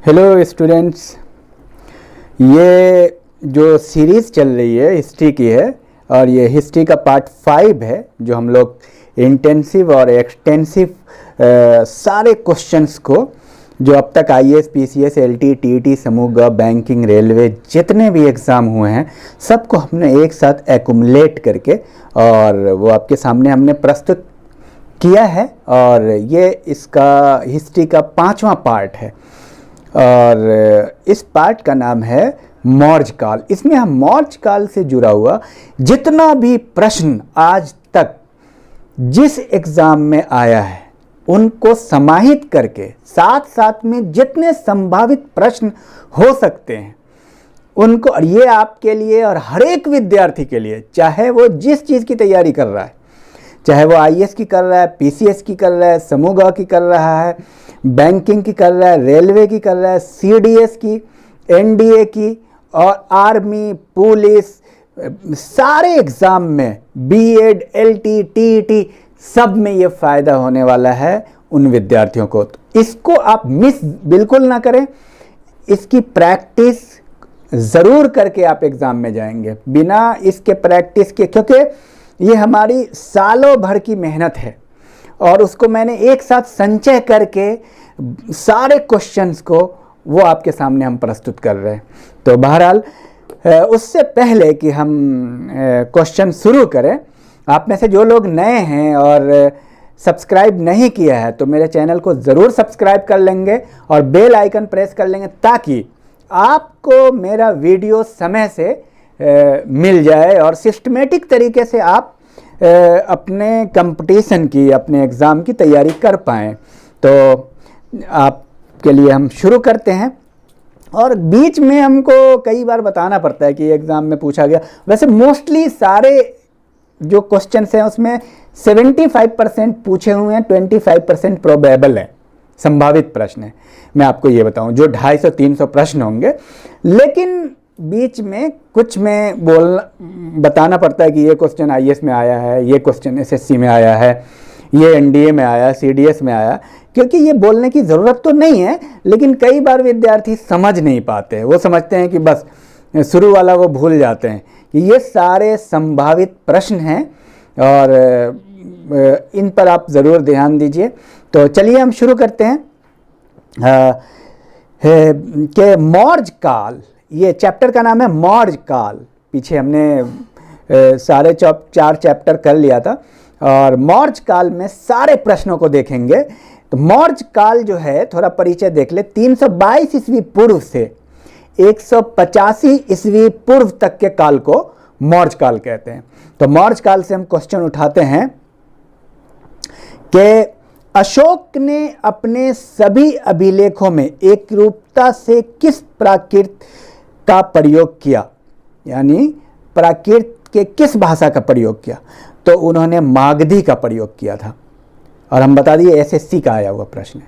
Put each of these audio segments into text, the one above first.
Hello students, ये जो series चल रही है हिस्ट्री की है और ये हिस्ट्री का पार्ट 5 है जो हम लोग इंटेंसिव और एक्सटेंसिव सारे क्वेश्चंस को जो अब तक आईएएस, पीसीएस, एलटी, टीईटी, समूह ग, बैंकिंग, रेलवे जितने भी एग्ज़ाम हुए हैं सबको हमने एक साथ एक्युमुलेट करके और वो आपके सामने हमने प्रस्तुत किया है। और ये इसका हिस्ट्री का 5वां पार्ट है और इस पार्ट का नाम है मौर्य काल। इसमें हम मौर्य काल से जुड़ा हुआ जितना भी प्रश्न आज तक जिस एग्ज़ाम में आया है उनको समाहित करके साथ साथ में जितने संभावित प्रश्न हो सकते हैं उनको, और ये आपके लिए और हर एक विद्यार्थी के लिए, चाहे वो जिस चीज़ की तैयारी कर रहा है, चाहे वो आईएएस की कर रहा है, पीसीएस की कर रहा है, समूह ग की कर रहा है, बैंकिंग की कर रहा है, रेलवे की कर रहा है, सीडीएस की, एनडीए की और आर्मी, पुलिस, सारे एग्ज़ाम में बीएड, एलटी, टीईटी सब में ये फ़ायदा होने वाला है उन विद्यार्थियों को। तो इसको आप मिस बिल्कुल ना करें, इसकी प्रैक्टिस ज़रूर करके आप एग्ज़ाम में जाएंगे। बिना इसके प्रैक्टिस के, क्योंकि ये हमारी सालों भर की मेहनत है और उसको मैंने एक साथ संचय करके सारे क्वेश्चंस को वो आपके सामने हम प्रस्तुत कर रहे हैं। तो बहरहाल उससे पहले कि हम क्वेश्चन शुरू करें, आप में से जो लोग नए हैं और सब्सक्राइब नहीं किया है तो मेरे चैनल को ज़रूर सब्सक्राइब कर लेंगे और बेल आइकन प्रेस कर लेंगे ताकि आपको मेरा वीडियो समय से मिल जाए और सिस्टमेटिक तरीके से आप अपने कंपटीशन की, अपने एग्ज़ाम की तैयारी कर पाएँ। तो आपके लिए हम शुरू करते हैं और बीच में हमको कई बार बताना पड़ता है कि एग्ज़ाम में पूछा गया। वैसे मोस्टली सारे जो क्वेश्चंस हैं उसमें 75% पूछे हुए हैं, 25% प्रोबेबल है, संभावित प्रश्न है। मैं आपको ये बताऊं, जो 250-300 प्रश्न होंगे, लेकिन बीच में कुछ में बताना पड़ता है कि ये क्वेश्चन आईएएस में आया है, ये क्वेश्चन एसएससी में आया है, ये एनडीए में आया, सीडीएस में आया, क्योंकि ये बोलने की ज़रूरत तो नहीं है, लेकिन कई बार विद्यार्थी समझ नहीं पाते। वो समझते हैं कि बस शुरू वाला वो भूल जाते हैं कि ये सारे संभावित प्रश्न हैं और इन पर आप ज़रूर ध्यान दीजिए। तो चलिए हम शुरू करते हैं कि मौर्य काल, ये चैप्टर का नाम है मौर्य काल। पीछे हमने सारे 4 चैप्टर कर लिया था और मौर्य काल में सारे प्रश्नों को देखेंगे। तो मौर्य काल जो है, थोड़ा परिचय देख ले, 322 ईस्वी पूर्व से 185 ईस्वी पूर्व तक के काल को मौर्य काल कहते हैं। तो मौर्य काल से हम क्वेश्चन उठाते हैं कि अशोक ने अपने सभी अभिलेखों में एकरूपता से किस प्राकृत का प्रयोग किया, यानी प्राकृत के किस भाषा का प्रयोग किया? तो उन्होंने मागधी का प्रयोग किया था और हम बता दिए एसएससी का आया हुआ प्रश्न है।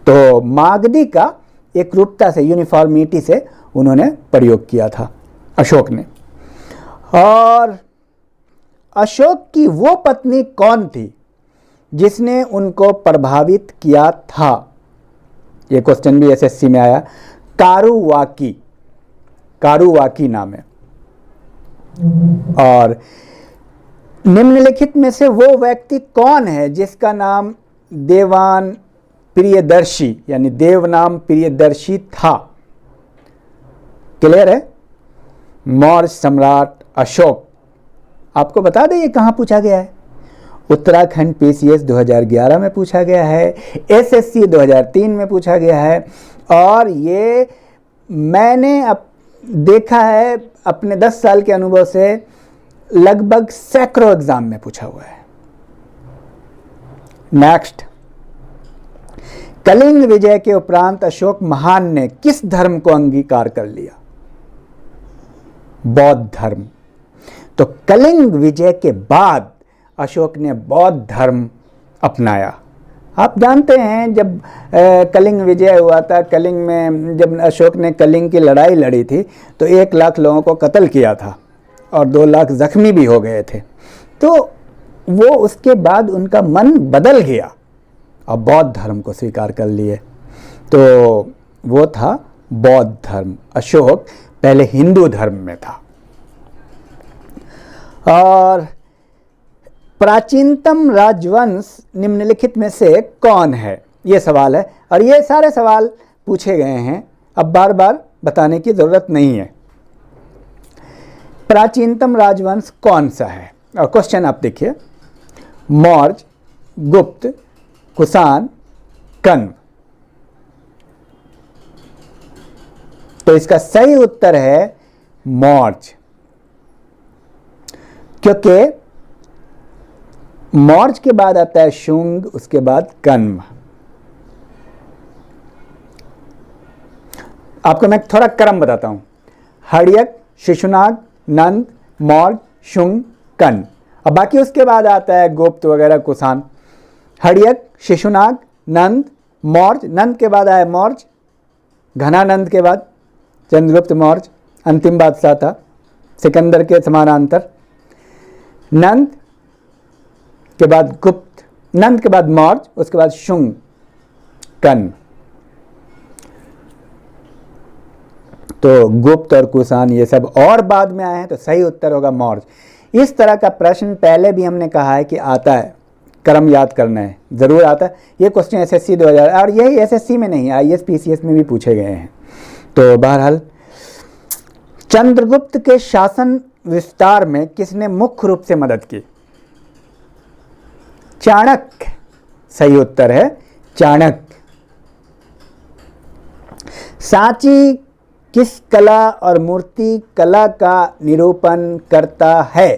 तो मागधी का एकरूपता से, यूनिफॉर्मिटी से उन्होंने प्रयोग किया था अशोक ने। और अशोक की वो पत्नी कौन थी जिसने उनको प्रभावित किया था? ये क्वेश्चन भी एसएससी में आया। कारुवाकी, कारुवाकी नाम है। और निम्नलिखित में से वो व्यक्ति कौन है जिसका नाम देवान प्रियदर्शी, यानी देवनाम प्रियदर्शी था? क्लियर है? मौर्य सम्राट अशोक। आपको बता दें ये कहाँ पूछा गया है। उत्तराखंड पीसीएस 2011 में पूछा गया है, एसएससी 2003 में पूछा गया है और ये मैंने देखा है अपने 10 साल के अनुभव से लगभग सैकड़ों एग्जाम में पूछा हुआ है। नेक्स्ट, कलिंग विजय के उपरांत अशोक महान ने किस धर्म को अंगीकार कर लिया? बौद्ध धर्म। तो कलिंग विजय के बाद अशोक ने बौद्ध धर्म अपनाया। आप जानते हैं जब कलिंग विजय हुआ था, कलिंग में जब अशोक ने कलिंग की लड़ाई लड़ी थी तो 1 लाख लोगों को कत्ल किया था और 2 लाख जख्मी भी हो गए थे। तो वो उसके बाद उनका मन बदल गया और बौद्ध धर्म को स्वीकार कर लिए। तो वो था बौद्ध धर्म। अशोक पहले हिंदू धर्म में था। और प्राचीनतम राजवंश निम्नलिखित में से कौन है, ये सवाल है। और ये सारे सवाल पूछे गए हैं, अब बार बार बताने की ज़रूरत नहीं है। प्राचीनतम राजवंश कौन सा है? और क्वेश्चन आप देखिए, मौर्य, गुप्त, कुषाण, कण्व। तो इसका सही उत्तर है मौर्य, क्योंकि मौर्य के बाद आता है शुंग, उसके बाद कण्व। आपको मैं थोड़ा क्रम बताता हूं। हड़यक, शिशुनाग, नंद, मौर्य, शुंग, कण्व। और बाकी उसके बाद आता है गुप्त वगैरह, कुषाण। हड़यक, शिशुनाग, नंद, मौर्य। नंद के बाद आया मौर्य, घनानंद के बाद चंद्रगुप्त मौर्य अंतिम बादशाह था, सिकंदर के समानांतर। नंद के बाद गुप्त, नंद के बाद मौर्य, उसके बाद शुंग, कण्व। तो गुप्त और कुषाण ये सब और बाद में आए हैं, तो सही उत्तर होगा मौर्य। इस तरह का प्रश्न पहले भी हमने कहा है कि आता है, क्रम याद करना है, ज़रूर आता है। ये क्वेश्चन एसएससी 2000, और यही एसएससी में नहीं, आईएएस पीसीएस में भी पूछे गए हैं। तो बहरहाल, चंद्रगुप्त के शासन विस्तार में किसने मुख्य रूप से मदद की? चाणक्य। सही उत्तर है चाणक्य। सांची किस कला और मूर्ति कला का निरूपण करता है?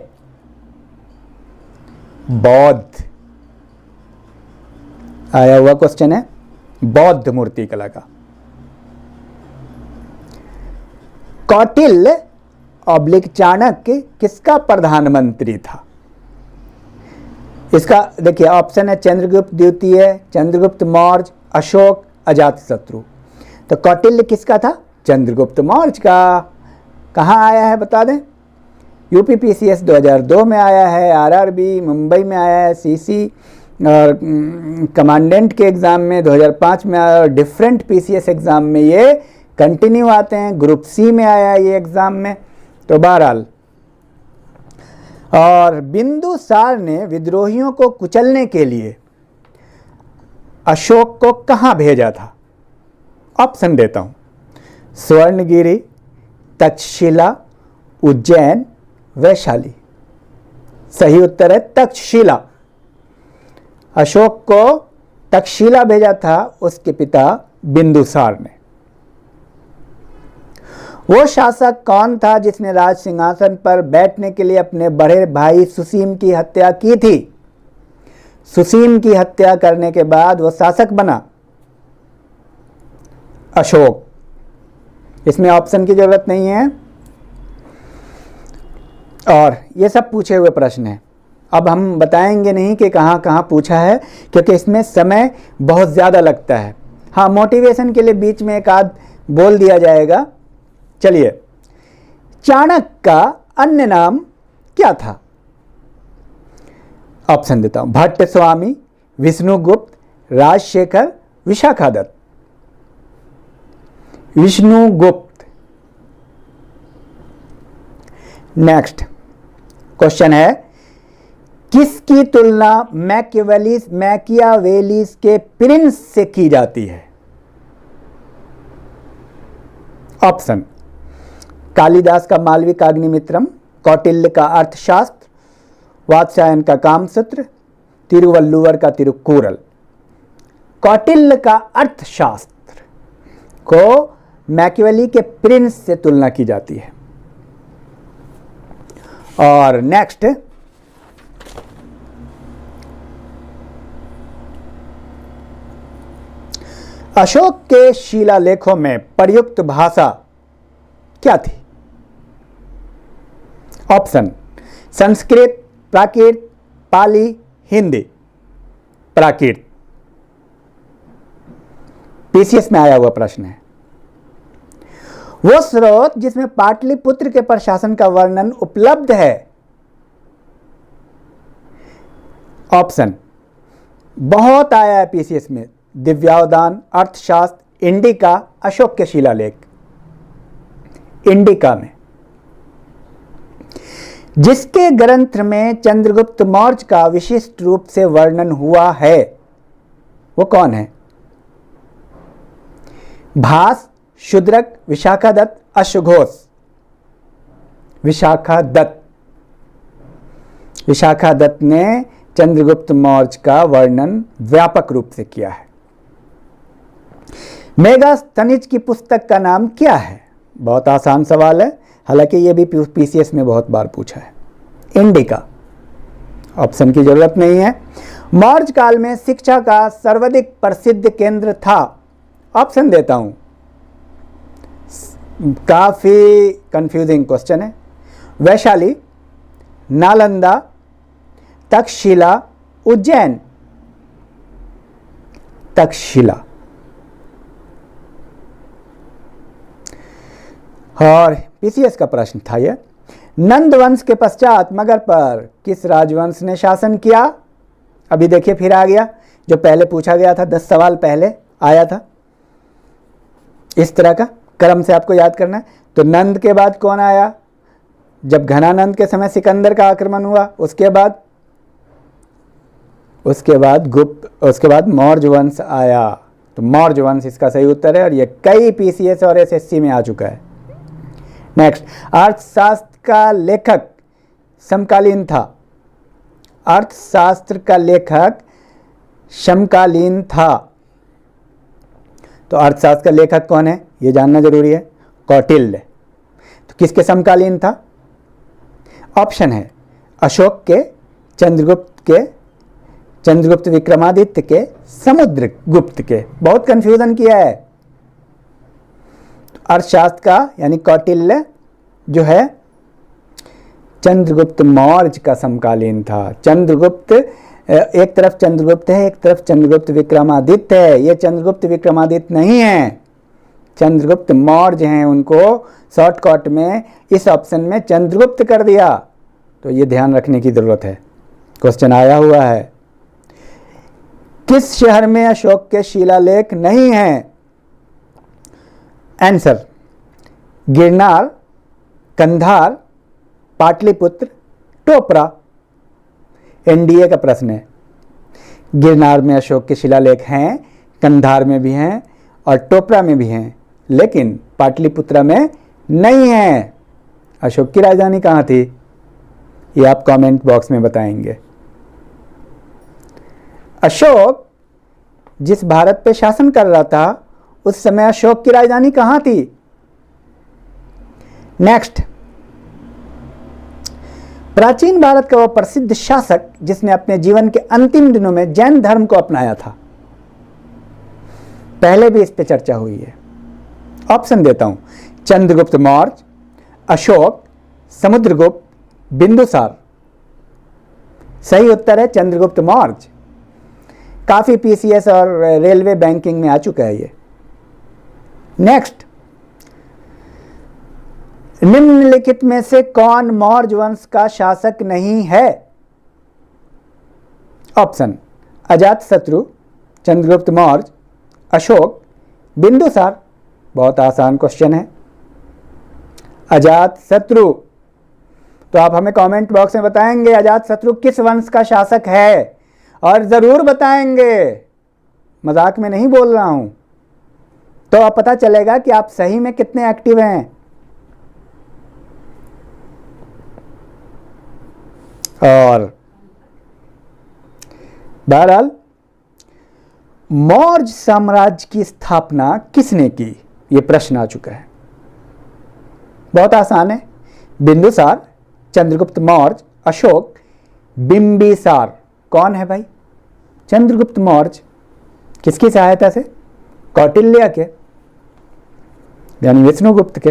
बौद्ध। आया हुआ क्वेश्चन है, बौद्ध मूर्ति कला का। कौटिल्य ऑब्लिक चाणक्य किसका प्रधानमंत्री था? इसका देखिए ऑप्शन है चंद्रगुप्त द्वितीय, चंद्रगुप्त मौर्य, अशोक, अजातशत्रु। तो कौटिल्य किसका था? चंद्रगुप्त मौर्य का। कहाँ आया है बता दें? यूपी पीसीएस 2002 में आया है, आरआरबी मुंबई में आया है, सीसी और कमांडेंट के एग्ज़ाम में 2005 में आया, और डिफरेंट पीसीएस एग्ज़ाम में ये कंटिन्यू आते हैं। ग्रुप सी में आया है ये एग्ज़ाम में। तो बहरहाल, और बिंदुसार ने विद्रोहियों को कुचलने के लिए अशोक को कहाँ भेजा था? ऑप्शन देता हूं, स्वर्णगिरी, तक्षशिला, उज्जैन, वैशाली। सही उत्तर है तक्षशिला। अशोक को तक्षशिला भेजा था उसके पिता बिंदुसार ने। वो शासक कौन था जिसने राज सिंहासन पर बैठने के लिए अपने बड़े भाई सुसीम की हत्या की थी? सुसीम की हत्या करने के बाद वो शासक बना अशोक। इसमें ऑप्शन की जरूरत नहीं है। और ये सब पूछे हुए प्रश्न हैं। अब हम बताएंगे नहीं कि कहाँ कहाँ पूछा है, क्योंकि इसमें समय बहुत ज़्यादा लगता है। हाँ, मोटिवेशन के लिए बीच में एक आध बोल दिया जाएगा। चलिए, चाणक्य का अन्य नाम क्या था? ऑप्शन देता हूं, भट्ट स्वामी, विष्णुगुप्त, राजशेखर, विशाखादत्त। विष्णुगुप्त। नेक्स्ट क्वेश्चन है, किसकी तुलना मैकियावेलीज के प्रिंस से की जाती है? ऑप्शन, कालिदास का मालविकाग्निमित्रम, कौटिल्य का अर्थशास्त्र, वात्स्यायन का कामसूत्र, तिरुवल्लुवर का तिरुकुरल। कौटिल्य का अर्थशास्त्र को मैकियावेली के प्रिंस से तुलना की जाती है। और नेक्स्ट, अशोक के शिलालेखों में प्रयुक्त भाषा क्या थी? ऑप्शन, संस्कृत, प्राकृत, पाली, हिंदी। प्राकृत पीसीएस में आया हुआ प्रश्न है। वो स्रोत जिसमें पाटलिपुत्र के प्रशासन का वर्णन उपलब्ध है। ऑप्शन बहुत आया है पीसीएस में, दिव्यावदान, अर्थशास्त्र, इंडिका, अशोक के शिलालेख। इंडिका में जिसके ग्रंथ में चंद्रगुप्त मौर्य का विशिष्ट रूप से वर्णन हुआ है वो कौन है? भास, शूद्रक, विशाखादत्त, अश्वघोष। विशाखादत्त। विशाखादत्त ने चंद्रगुप्त मौर्य का वर्णन व्यापक रूप से किया है। मेगास्थनीज की पुस्तक का नाम क्या है? बहुत आसान सवाल है, हालांकि यह भी पीसीएस में बहुत बार पूछा है। इंडिका। ऑप्शन की जरूरत नहीं है। मौर्य काल में शिक्षा का सर्वाधिक प्रसिद्ध केंद्र था। ऑप्शन देता हूं, काफी कंफ्यूजिंग क्वेश्चन है। वैशाली, नालंदा, तक्षशिला, उज्जैन। तक्षशिला। और पीसीएस का प्रश्न था यह, नंद वंश के पश्चात मगध पर किस राजवंश ने शासन किया? अभी देखिए फिर आ गया, जो पहले पूछा गया था 10 सवाल पहले आया था। इस तरह का क्रम से आपको याद करना है। तो नंद के बाद कौन आया? जब घनानंद के समय सिकंदर का आक्रमण हुआ, उसके बाद गुप्त, उसके बाद मौर्य वंश आया। तो मौर्य वंश इसका सही उत्तर है और यह कई पीसीएस और एसएससी में आ चुका है। नेक्स्ट, अर्थशास्त्र का लेखक समकालीन था। अर्थशास्त्र का लेखक समकालीन था। तो अर्थशास्त्र का लेखक कौन है ये जानना जरूरी है। कौटिल्य। तो किसके समकालीन था? ऑप्शन है अशोक के, चंद्रगुप्त विक्रमादित्य के, समुद्रगुप्त के। बहुत कंफ्यूजन किया है। अर्थशास्त्र का यानी कौटिल्य जो है चंद्रगुप्त मौर्य का समकालीन था। चंद्रगुप्त, एक तरफ चंद्रगुप्त है, एक तरफ चंद्रगुप्त विक्रमादित्य है। ये चंद्रगुप्त विक्रमादित्य नहीं है, चंद्रगुप्त मौर्य हैं। उनको शॉर्टकट में इस ऑप्शन में चंद्रगुप्त कर दिया। तो ये ध्यान रखने की जरूरत है, क्वेश्चन आया हुआ है। किस शहर में अशोक के शिलालेख नहीं है? आंसर, गिरनार, कंधार, पाटलिपुत्र, टोपरा। एनडीए का प्रश्न है। गिरनार में अशोक के शिलालेख हैं, कंधार में भी हैं और टोपरा में भी हैं, लेकिन पाटलिपुत्र में नहीं है। अशोक की राजधानी कहाँ थी ये आप कमेंट बॉक्स में बताएंगे। अशोक जिस भारत पे शासन कर रहा था उस समय अशोक की राजधानी कहां थी? नेक्स्ट, प्राचीन भारत का वह प्रसिद्ध शासक जिसने अपने जीवन के अंतिम दिनों में जैन धर्म को अपनाया था। पहले भी इस पे चर्चा हुई है। ऑप्शन देता हूं, चंद्रगुप्त मौर्य, अशोक, समुद्रगुप्त, बिंदुसार। सही उत्तर है चंद्रगुप्त मौर्य। काफी पीसीएस और रेलवे बैंकिंग में आ चुका है ये। नेक्स्ट, निम्नलिखित में से कौन मौर्य वंश का शासक नहीं है? ऑप्शन, अजातशत्रु, चंद्रगुप्त मौर्य, अशोक, बिंदुसार। बहुत आसान क्वेश्चन है, अजातशत्रु। तो आप हमें कमेंट बॉक्स में बताएंगे अजातशत्रु किस वंश का शासक है, और जरूर बताएंगे, मजाक में नहीं बोल रहा हूं। तो अब पता चलेगा कि आप सही में कितने एक्टिव हैं। और बहरहाल, मौर्य साम्राज्य की स्थापना किसने की, यह प्रश्न आ चुका है। बहुत आसान है, बिंदुसार, चंद्रगुप्त मौर्य, अशोक, बिंबिसार। कौन है भाई? चंद्रगुप्त मौर्य। किसकी सहायता से? कौटिल्य के यानी विष्णुगुप्त के।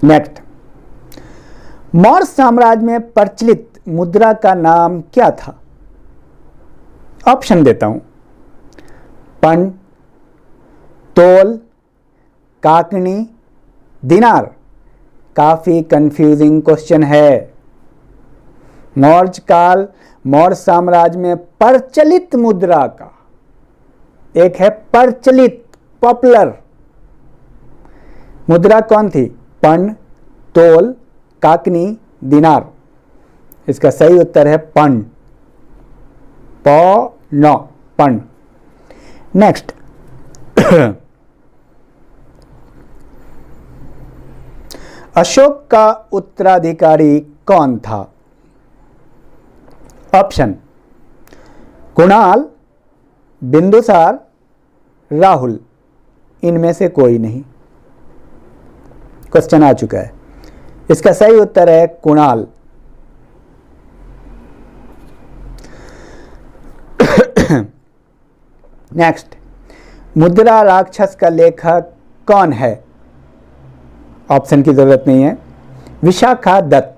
नेक्स्ट, मौर्य साम्राज्य में प्रचलित मुद्रा का नाम क्या था? ऑप्शन देता हूं, पन, तोल, काकनी, दिनार। काफी कंफ्यूजिंग क्वेश्चन है। मौर्य काल, मौर्य साम्राज्य में प्रचलित मुद्रा का, एक है प्रचलित पॉपुलर मुद्रा कौन थी? पर्ण, तोल, काकनी, दिनार। इसका सही उत्तर है पर्ण, पर्ण, पर्ण। नेक्स्ट, अशोक का उत्तराधिकारी कौन था? ऑप्शन, कुणाल, बिंदुसार, राहुल। इनमें से कोई नहीं। क्वेश्चन आ चुका है। इसका सही उत्तर है कुणाल। नेक्स्ट, मुद्रा राक्षस का लेखक कौन है? ऑप्शन की जरूरत नहीं है। विशाखा दत्त,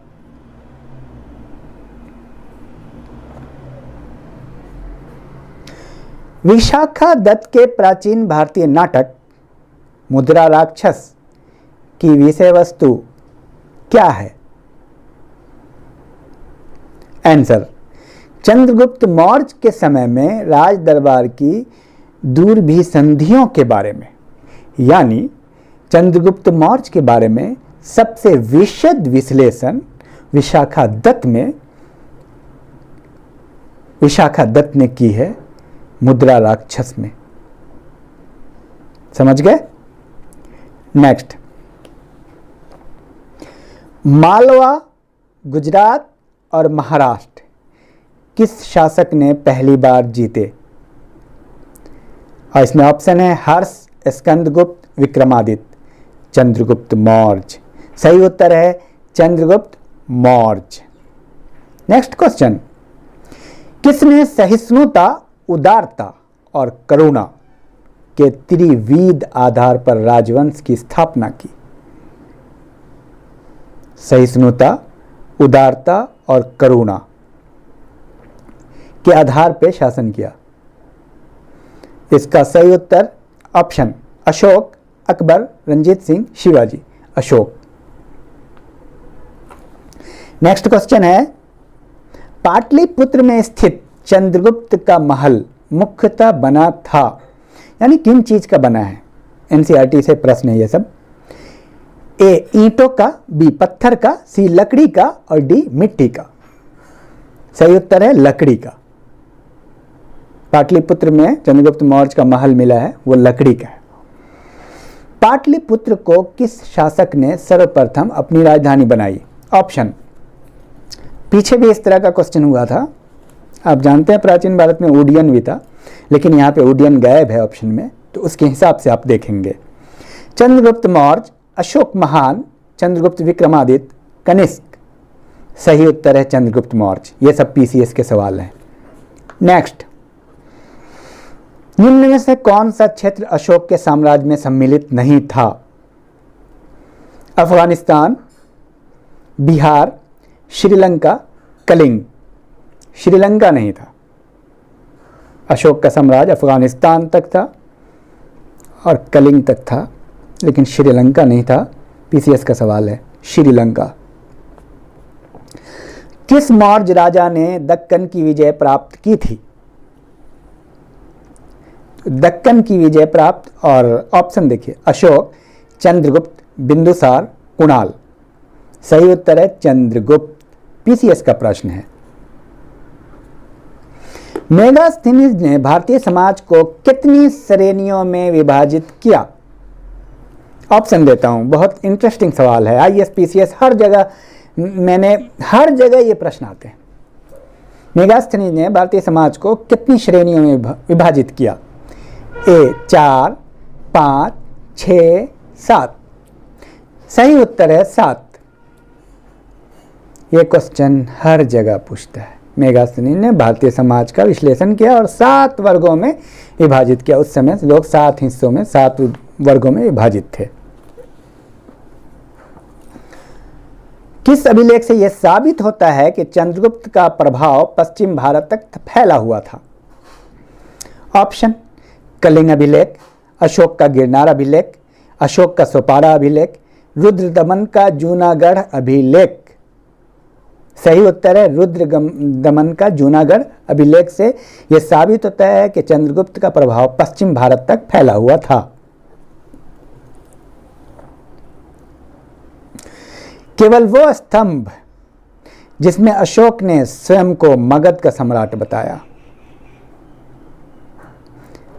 विशाखा दत्त के प्राचीन भारतीय नाटक मुद्रा राक्षस की विषय वस्तु क्या है? आंसर, चंद्रगुप्त मौर्य के समय में राज दरबार की दूरभिसंधियों के बारे में, यानी चंद्रगुप्त मौर्य के बारे में सबसे विशद विश्लेषण विशाखा दत्त ने की है मुद्रा राक्षस में। समझ गए? नेक्स्ट, मालवा, गुजरात और महाराष्ट्र किस शासक ने पहली बार जीते? और इसमें ऑप्शन है हर्ष, स्कंदगुप्त, विक्रमादित्य, चंद्रगुप्त मौर्य। सही उत्तर है चंद्रगुप्त मौर्य। नेक्स्ट क्वेश्चन, किसने सहिष्णुता, उदारता और करुणा के त्रिविध आधार पर राजवंश की स्थापना की? सहिष्णुता, उदारता और करुणा के आधार पर शासन किया। इसका सही उत्तर option, Ashoka, Akbar, Ranjit Singh, Shivaji. Ashoka. Next question है, पाटलिपुत्र में स्थित चंद्रगुप्त का महल मुख्यतः बना था, यानी किन चीज का बना है? एनसीईआरटी से प्रश्न है ये सब। ए ईंटों का, बी पत्थर का, सी लकड़ी का और डी मिट्टी का। सही उत्तर है लकड़ी का। पाटलिपुत्र में चंद्रगुप्त मौर्य का महल मिला है वो लकड़ी का है। पाटलिपुत्र को किस शासक ने सर्वप्रथम अपनी राजधानी बनाई? ऑप्शन, पीछे भी इस तरह का क्वेश्चन हुआ था। आप जानते हैं प्राचीन भारत में उडियन भी था, लेकिन यहाँ पे उडियन गायब है ऑप्शन में, तो उसके हिसाब से आप देखेंगे। चंद्रगुप्त मौर्य, अशोक महान, चंद्रगुप्त विक्रमादित्य, कनिष्क। सही उत्तर है चंद्रगुप्त मौर्य। ये सब पीसीएस के सवाल हैं। नेक्स्ट, निम्न में से कौन सा क्षेत्र अशोक के साम्राज्य में सम्मिलित नहीं था? अफगानिस्तान, बिहार, श्रीलंका, कलिंग। श्रीलंका नहीं था। अशोक का साम्राज्य अफगानिस्तान तक था और कलिंग तक था, लेकिन श्रीलंका नहीं था। पीसीएस का सवाल है श्रीलंका। किस मौर्य राजा ने दक्कन की विजय प्राप्त की थी? दक्कन की विजय प्राप्त, और ऑप्शन देखिए, अशोक, चंद्रगुप्त, बिंदुसार, कुणाल। सही उत्तर है चंद्रगुप्त। पीसीएस का प्रश्न है। मेगास्थनीज ने भारतीय समाज को कितनी श्रेणियों में विभाजित किया? ऑप्शन देता हूं, बहुत इंटरेस्टिंग सवाल है। आईएएस पीसीएस हर जगह ये प्रश्न आते हैं। मेगास्थनीज ने भारतीय समाज को कितनी श्रेणियों में विभाजित किया? ए 4, 5, 6, 7। सही उत्तर है 7। ये क्वेश्चन हर जगह पूछता है। मेगास्थनीज ने भारतीय समाज का विश्लेषण किया और 7 वर्गों में विभाजित किया। उस समय लोग 7 हिस्सों में, 7 वर्गों में विभाजित थे। किस अभिलेख से यह साबित होता है कि चंद्रगुप्त का प्रभाव पश्चिम भारत तक फैला हुआ था? ऑप्शन, कलिंग अभिलेख, अशोक का गिरनार अभिलेख, अशोक का सोपारा अभिलेख, रुद्रदमन का जूनागढ़ अभिलेख। सही उत्तर है रुद्रदमन का जूनागढ़ अभिलेख से यह साबित होता है कि चंद्रगुप्त का प्रभाव पश्चिम भारत तक फैला हुआ था। केवल वो स्तंभ जिसमें अशोक ने स्वयं को मगध का सम्राट बताया।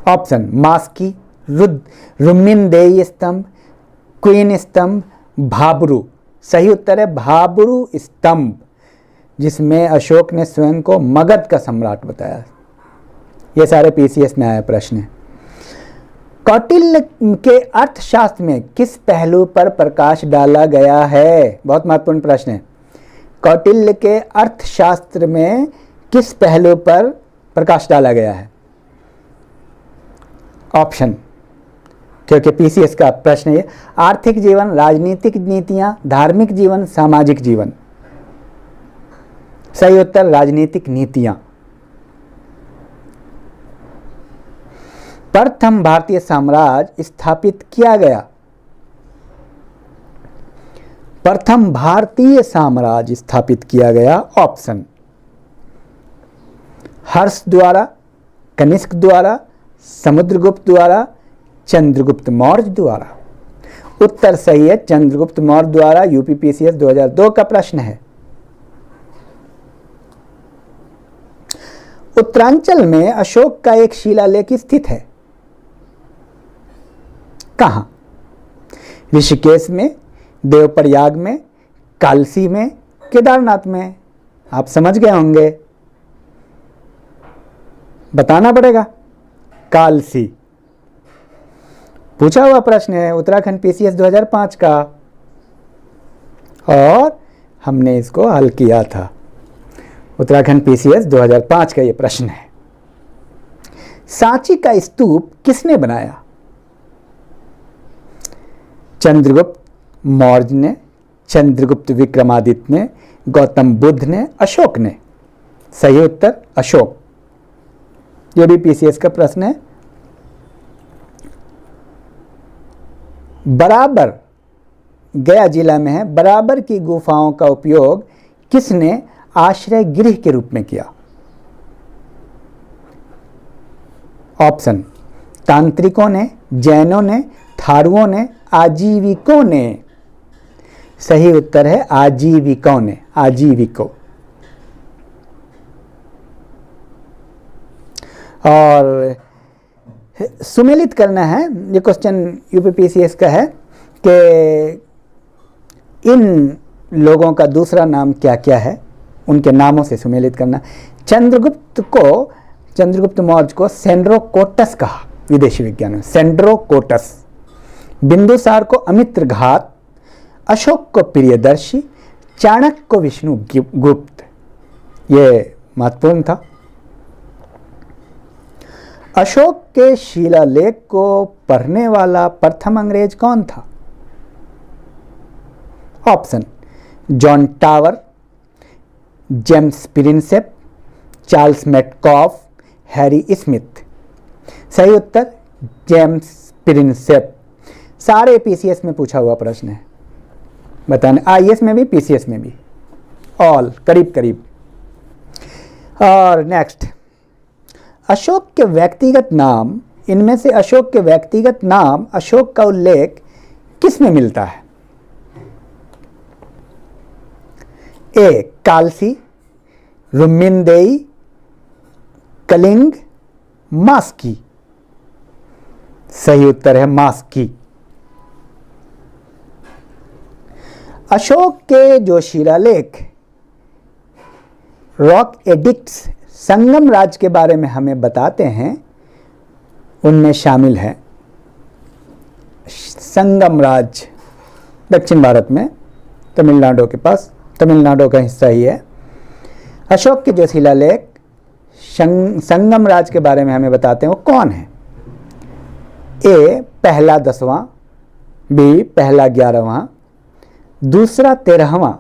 ऑप्शन मास्की, रुम्मिनदेई स्तंभ, क्वीन स्तंभ, भाबरू। सही उत्तर है भाबरू स्तंभ, जिसमें अशोक ने स्वयं को मगध का सम्राट बताया। ये सारे पीसीएस में आए प्रश्न हैं। कौटिल्य के अर्थशास्त्र में किस पहलू पर प्रकाश डाला गया है? बहुत महत्वपूर्ण प्रश्न है। कौटिल्य के अर्थशास्त्र में किस पहलू पर प्रकाश डाला गया है? ऑप्शन, क्योंकि पीसीएस का प्रश्न है, आर्थिक जीवन, राजनीतिक नीतियां, धार्मिक जीवन, सामाजिक जीवन। सही उत्तर राजनीतिक नीतियां। प्रथम भारतीय साम्राज्य स्थापित किया गया। प्रथम भारतीय साम्राज्य स्थापित किया गया। ऑप्शन हर्ष द्वारा, कनिष्क द्वारा, समुद्रगुप्त द्वारा, चंद्रगुप्त मौर्य द्वारा। उत्तर सही है चंद्रगुप्त मौर्य द्वारा। यूपीपीसीएस 2002 का प्रश्न है। उत्तरांचल में अशोक का एक शिलालेख स्थित है। कहां? ऋषिकेश में, देवप्रयाग में, कालसी में, केदारनाथ में। आप समझ गए होंगे, बताना पड़ेगा। कालसी पूछा हुआ प्रश्न है, उत्तराखंड पीसीएस 2005 का, और हमने इसको हल किया था। उत्तराखंड पीसीएस 2005 का ये प्रश्न है। सांची का स्तूप किसने बनाया? चंद्रगुप्त मौर्य ने, चंद्रगुप्त विक्रमादित्य ने, गौतम बुद्ध ने, अशोक ने। सही उत्तर अशोक। ये भी पीसीएस का प्रश्न है। बराबर गया जिला में है, बराबर की गुफाओं का उपयोग किसने आश्रय गृह के रूप में किया? ऑप्शन तांत्रिकों ने, जैनों ने, थारुओं ने, आजीविकों ने। सही उत्तर है आजीविकों ने, आजीविकों। और सुमेलित करना है, ये क्वेश्चन यूपीपीसीएस का है कि इन लोगों का दूसरा नाम क्या क्या है, उनके नामों से सुमेलित करना। चंद्रगुप्त मौर्य को सेंड्रोकोटस कहा विदेशी विज्ञान में, सेंड्रोकोटस। बिंदुसार को अमित्रघात, अशोक को प्रियदर्शी, चाणक्य को विष्णु गुप्त। ये महत्वपूर्ण था। अशोक के शिलालेख को पढ़ने वाला प्रथम अंग्रेज कौन था? Option John tower, James Prinsep, Charles Metcalfe, Harry Smith. सही उत्तर जेम्स प्रिंसेप। सारे पीसीएस में पूछा हुआ प्रश्न है, बताने आईएएस में भी, पीसीएस में भी, ऑल करीब करीब। और नेक्स्ट, अशोक के व्यक्तिगत नाम, इनमें से अशोक के व्यक्तिगत नाम, अशोक का उल्लेख किस में मिलता है? ए कालसी, रुम्मिनदेई, कलिंग, मास्की। सही उत्तर है मास्की। अशोक के जो शिलालेख रॉक एडिक्ट्स संगम राज्य के बारे में हमें बताते हैं, उनमें शामिल है संगम राज्य, दक्षिण भारत में, तमिलनाडु के पास, तमिलनाडु का हिस्सा ही है। अशोक के जो शिलालेख संगम राज्य के बारे में हमें बताते हैं वो कौन है? ए पहला 10वां, बी पहला 11वां, दूसरा 13वां,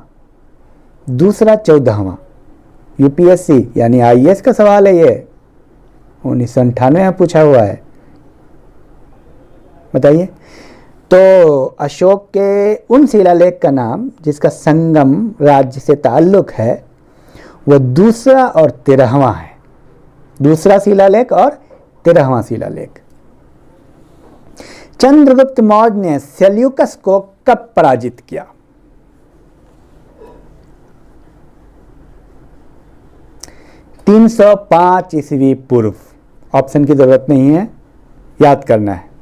दूसरा 14वां। यूपीएससी यानी आईएएस का सवाल है ये, 1998 में पूछा हुआ है। बताइए। तो अशोक के उन शिलालेख का नाम जिसका संगम राज्य से ताल्लुक है वो दूसरा और 13वां है। दूसरा शिलालेख और 13वां शिलालेख। चंद्रगुप्त मौर्य ने सेल्यूकस को कब पराजित किया? 305 ईस्वी पूर्व। ऑप्शन की जरूरत नहीं है, याद करना है।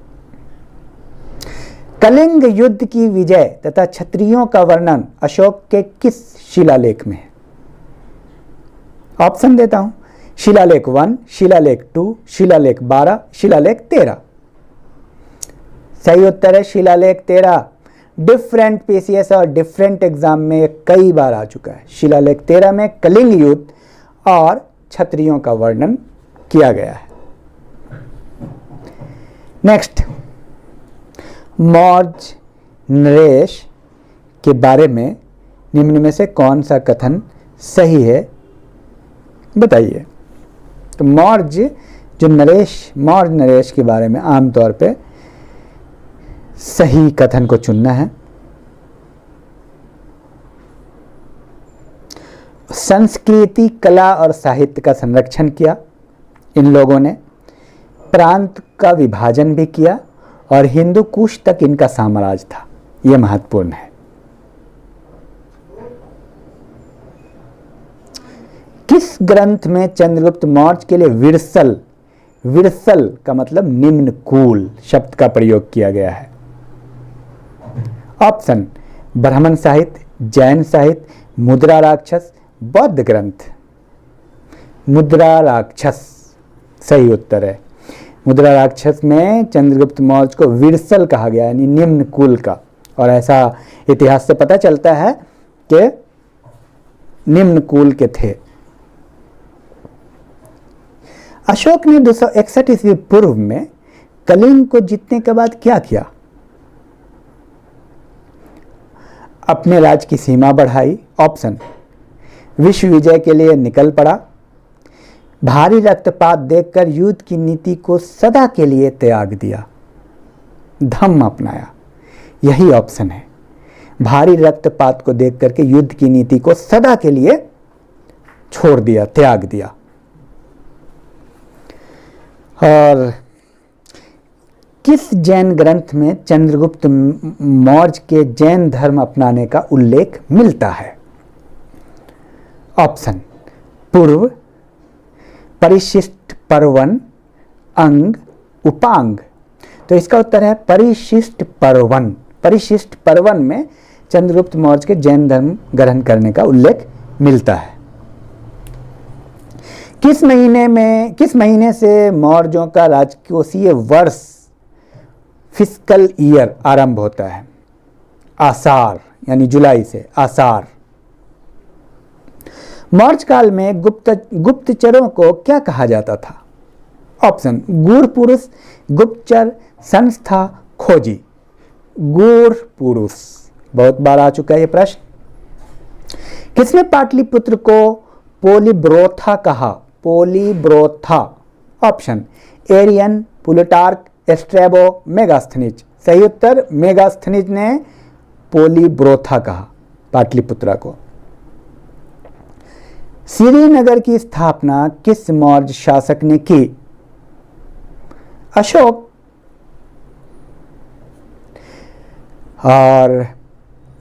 कलिंग युद्ध की विजय तथा क्षत्रियों का वर्णन अशोक के किस शिलालेख में है? ऑप्शन देता हूं, शिलालेख 1, शिलालेख 2, शिलालेख 12, शिलालेख 13। सही उत्तर है शिलालेख 13। डिफरेंट पीसीएस और डिफरेंट एग्जाम में कई बार आ चुका है। शिलालेख 13 में कलिंग युद्ध और क्षत्रियों का वर्णन किया गया है। नेक्स्ट, मौर्य नरेश के बारे में निम्न में से कौन सा कथन सही है, बताइए। तो मौर्य नरेश के बारे में आमतौर पे सही कथन को चुनना है। संस्कृति, कला और साहित्य का संरक्षण किया इन लोगों ने, प्रांत का विभाजन भी किया और हिंदू कुश तक इनका साम्राज्य था। यह महत्वपूर्ण है। किस ग्रंथ में चंद्रगुप्त मौर्य के लिए विरसल का मतलब निम्न कुल शब्द का प्रयोग किया गया है? ऑप्शन, ब्राह्मण साहित्य, जैन साहित्य, मुद्रा राक्षस, बौद्ध ग्रंथ। मुद्रा राक्षस सही उत्तर है। मुद्रा राक्षस में चंद्रगुप्त मौर्य को विरसल कहा गया, यानी निम्न कुल का, और ऐसा इतिहास से पता चलता है कि निम्न कुल के थे। अशोक ने 261 ईस्वी पूर्व में कलिंग को जीतने के बाद क्या किया? अपने राज्य की सीमा बढ़ाई। ऑप्शन, विश्व विजय के लिए निकल पड़ा, भारी रक्तपात देखकर युद्ध की नीति को सदा के लिए त्याग दिया, धम्म अपनाया। यही ऑप्शन है, भारी रक्तपात को देख करके युद्ध की नीति को सदा के लिए छोड़ दिया, त्याग दिया। और किस जैन ग्रंथ में चंद्रगुप्त मौर्य के जैन धर्म अपनाने का उल्लेख मिलता है? ऑप्शन, पूर्व, परिशिष्ट पर्वन, अंग, उपांग। तो इसका उत्तर है परिशिष्ट पर्वन। परिशिष्ट पर्वन में चंद्रगुप्त मौर्य के जैन धर्म ग्रहण करने का उल्लेख मिलता है। किस महीने से मौर्यों का राजकोषीय वर्ष फिस्कल ईयर आरंभ होता है? आषाढ़, यानी जुलाई से आषाढ़। मौर्य काल में गुप्तचरों को क्या कहा जाता था? ऑप्शन, गूढ़ पुरुष, गुप्तचर, संस्था, खोजी। गूढ़ पुरुष, बहुत बार आ चुका है यह प्रश्न। किसने पाटलिपुत्र को पोलिब्रोथा कहा? Palibothra. Option, Arrian, Plutarch, Strabo, Megasthenes. सही उत्तर, मेगास्थनीज ने पोलिब्रोथा कहा पाटलिपुत्रा को। श्रीनगर की स्थापना किस मौर्य शासक ने की? अशोक। और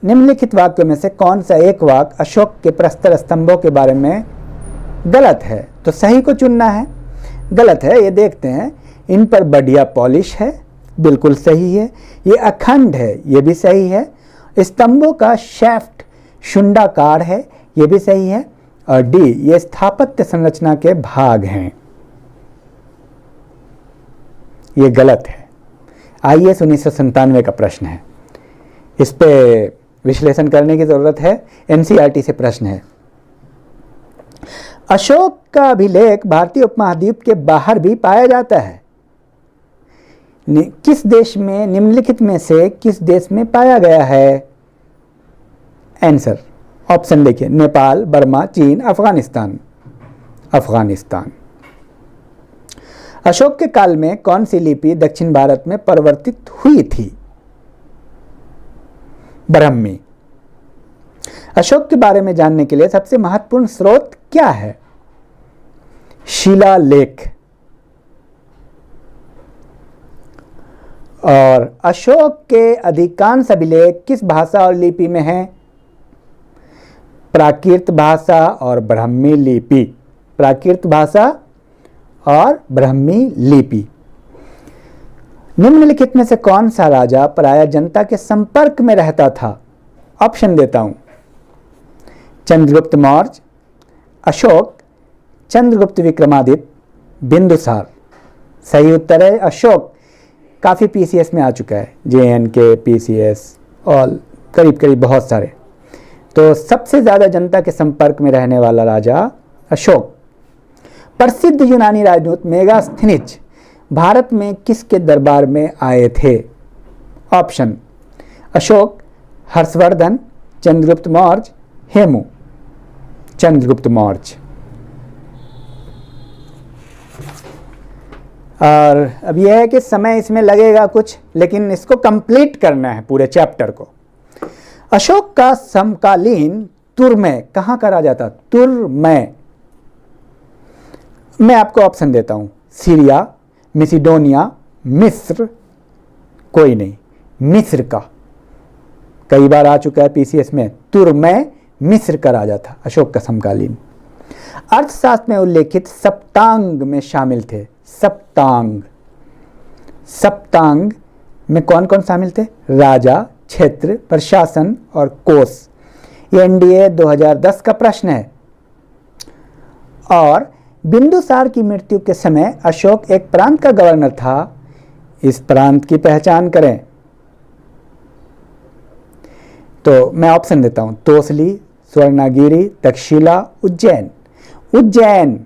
निम्नलिखित वाक्यों में से कौन सा एक वाक्य अशोक के प्रस्तर स्तंभों के बारे में गलत है? तो सही को चुनना है। गलत है, ये देखते हैं। इन पर बढ़िया पॉलिश है, बिल्कुल सही है। ये अखंड है, ये भी सही है। स्तंभों का शैफ्ट शुंडाकार है, ये भी सही है। और डी, ये स्थापत्य संरचना के भाग हैं, ये गलत है। आईएएस 1997 का प्रश्न है, इस पे विश्लेषण करने की जरूरत है। एनसीईआरटी से प्रश्न है। अशोक का अभिलेख भारतीय उपमहाद्वीप के बाहर भी पाया जाता है। किस देश में, निम्नलिखित में से किस देश में पाया गया है? आंसर, ऑप्शन देखिए, नेपाल, बर्मा, चीन, अफगानिस्तान। अफगानिस्तान। अशोक के काल में कौन सी लिपि दक्षिण भारत में परिवर्तित हुई थी? ब्राह्मी। अशोक के बारे में जानने के लिए सबसे महत्वपूर्ण स्रोत क्या है? शिलालेख। और अशोक के अधिकांश अभिलेख किस भाषा और लिपि में हैं? प्राकृत भाषा और ब्राह्मी लिपि। प्राकृत भाषा और ब्राह्मी लिपि। निम्नलिखित में से कौन सा राजा प्रायः जनता के संपर्क में रहता था? ऑप्शन देता हूं, चंद्रगुप्त मौर्य, अशोक, चंद्रगुप्त विक्रमादित्य, बिंदुसार। सही उत्तर है अशोक। काफ़ी पीसीएस में आ चुका है, JNK, PCS और करीब करीब बहुत सारे। तो सबसे ज़्यादा जनता के संपर्क में रहने वाला राजा अशोक। प्रसिद्ध यूनानी राजदूत मेगास्थनीज भारत में किसके दरबार में आए थे? ऑप्शन, अशोक, हर्षवर्धन, चंद्रगुप्त मौर्य, हेमू। चंद्रगुप्त मौर्य। और अब यह है कि समय इसमें लगेगा कुछ, लेकिन इसको कंप्लीट करना है पूरे चैप्टर को। अशोक का समकालीन तुर्मै कहाँ का राजा था? तुर्मै। मैं आपको ऑप्शन देता हूं, सीरिया, मिसिडोनिया, मिस्र। कोई नहीं, मिस्र का। कई बार आ चुका है पीसीएस में। तुर्मै मिस्र का राजा था अशोक का समकालीन। अर्थशास्त्र में उल्लेखित सप्तांग में शामिल थे। सप्तांग, सप्तांग में कौन कौन शामिल थे? राजा, क्षेत्र, प्रशासन और कोष। ये एनडीए 2010 का प्रश्न है। और बिंदुसार की मृत्यु के समय अशोक एक प्रांत का गवर्नर था। इस प्रांत की पहचान करें। तो मैं ऑप्शन देता हूं, तोसली, स्वर्णागिरी, तक्षशिला, उज्जैन। उज्जैन।